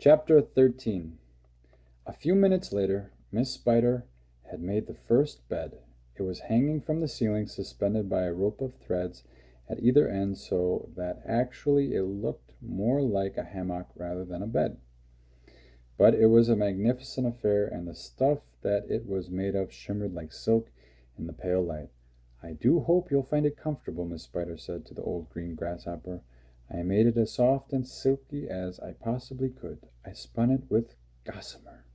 Chapter 13. A few minutes later, Miss Spider had made the first bed. It was hanging from the ceiling, suspended by a rope of threads at either end, so that actually it looked more like a hammock rather than a bed. But it was a magnificent affair, and the stuff that it was made of shimmered like silk in the pale light. "I do hope you'll find it comfortable," Miss Spider said to the old green grasshopper. "I made it as soft and silky as I possibly could. I spun it with gossamer.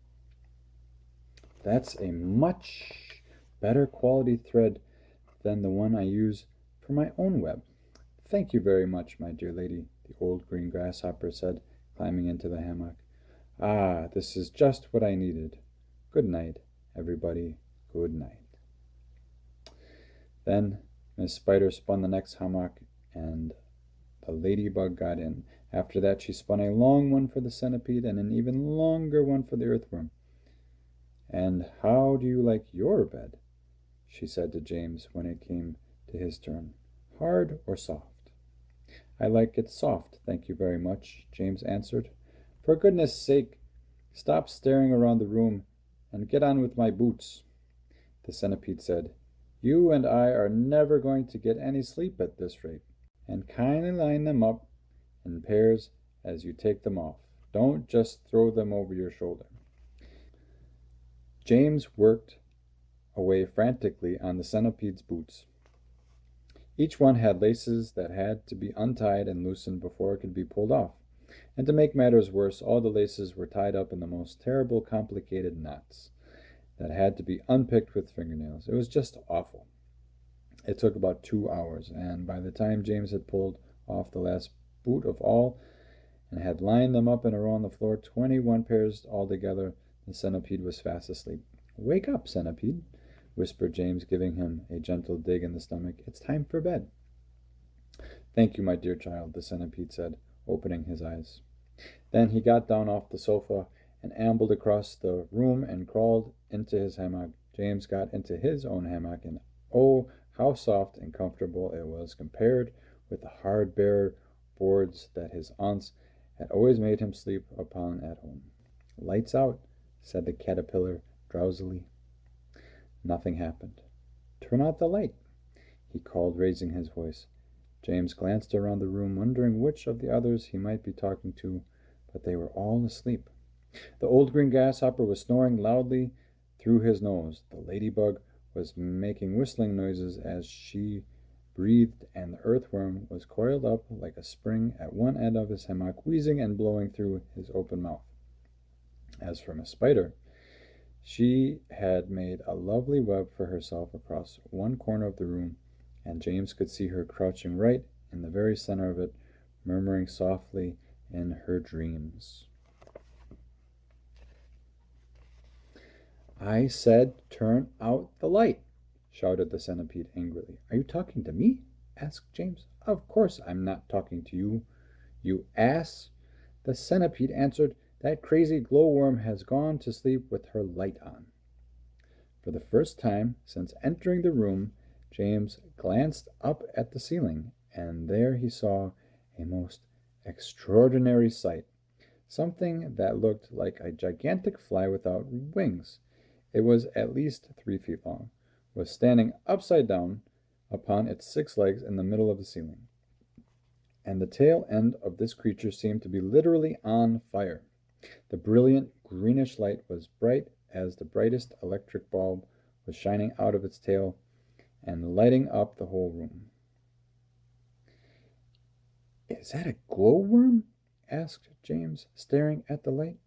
That's a much better quality thread than the one I use for my own web." "Thank you very much, my dear lady," the old green grasshopper said, climbing into the hammock. "Ah, this is just what I needed. Good night, everybody. Good night." Then Miss Spider spun the next hammock, and the ladybug got in. After that she spun a long one for the centipede and an even longer one for the earthworm. "And how do you like your bed?" she said to James when it came to his turn. "Hard or soft?" "I like it soft, thank you very much," James answered. "For goodness sake, stop staring around the room and get on with my boots." The centipede said, "You and I are never going to get any sleep at this rate. And kindly line them up in pairs as you take them off. Don't just throw them over your shoulder." James worked away frantically on the centipede's boots. Each one had laces that had to be untied and loosened before it could be pulled off. And to make matters worse, all the laces were tied up in the most terrible complicated knots that had to be unpicked with fingernails. It was just awful. It took about 2 hours, and by the time James had pulled off the last boot of all and had lined them up in a row on the floor, 21 pairs altogether, the centipede was fast asleep. "Wake up, centipede," whispered James, giving him a gentle dig in the stomach. "It's time for bed." "Thank you, my dear child," the centipede said, opening his eyes. Then he got down off the sofa and ambled across the room and crawled into his hammock. James got into his own hammock, and oh, how soft and comfortable it was compared with the hard bare boards that his aunts had always made him sleep upon at home. "Lights out," said the caterpillar drowsily. Nothing happened. "Turn out the light," he called, raising his voice. James glanced around the room, wondering which of the others he might be talking to, but they were all asleep. The old green grasshopper was snoring loudly through his nose. The ladybug was making whistling noises as she breathed, and the earthworm was coiled up like a spring at one end of his hammock, wheezing and blowing through his open mouth. As for Miss Spider, she had made a lovely web for herself across one corner of the room, and James could see her crouching right in the very center of it, murmuring softly in her dreams. "I said turn out the light," shouted the centipede angrily. "Are you talking to me?" asked James. "Of course I'm not talking to you, you ass," the centipede answered. "That crazy glowworm has gone to sleep with her light on." For the first time since entering the room, James glanced up at the ceiling, and there he saw a most extraordinary sight. Something that looked like a gigantic fly without wings. It was at least 3 feet long, was standing upside down upon its 6 legs in the middle of the ceiling. And the tail end of this creature seemed to be literally on fire. The brilliant greenish light was bright as the brightest electric bulb, was shining out of its tail and lighting up the whole room. "Is that a glowworm?" asked James, staring at the light.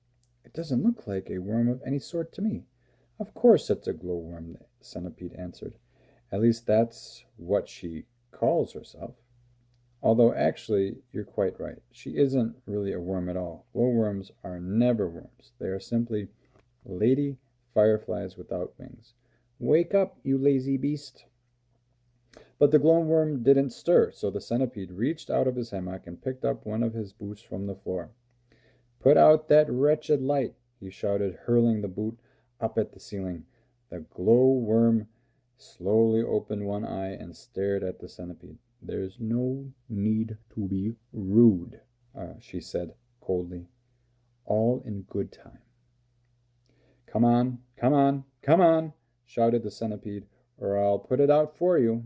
"It doesn't look like a worm of any sort to me." "Of course it's a glowworm," the centipede answered. "At least that's what she calls herself. Although actually, you're quite right. She isn't really a worm at all. Glowworms are never worms. They are simply lady fireflies without wings. Wake up, you lazy beast." But the glowworm didn't stir, so the centipede reached out of his hammock and picked up one of his boots from the floor. "Put out that wretched light," he shouted, hurling the boot up at the ceiling. The glowworm slowly opened one eye and stared at the centipede. "There's no need to be rude," she said coldly. "All good time. Come on, come on, come on, shouted the centipede, or I'll put it out for you.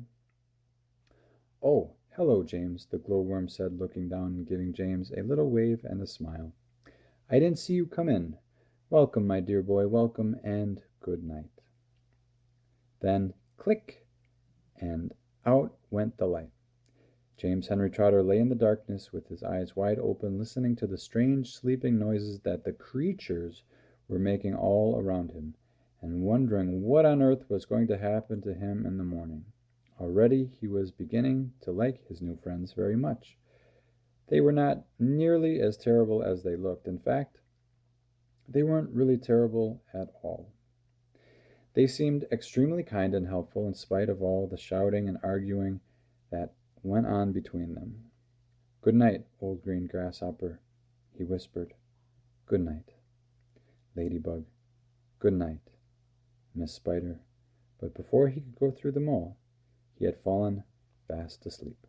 Oh, hello, James, the glowworm said, looking down and giving James a little wave and a smile. I didn't see you come in. Welcome, my dear boy, welcome, and good night. Then, click, and out went the light. James Henry Trotter lay in the darkness with his eyes wide open, listening to the strange sleeping noises that the creatures were making all around him, and wondering what on earth was going to happen to him in the morning. Already he was beginning to like his new friends very much. They were not nearly as terrible as they looked. In fact, they weren't really terrible at all. They seemed extremely kind and helpful in spite of all the shouting and arguing that went on between them. Good night, old green grasshopper, he whispered. Good night, Ladybug. Good night, Miss Spider. But before he could go through them all, he had fallen fast asleep.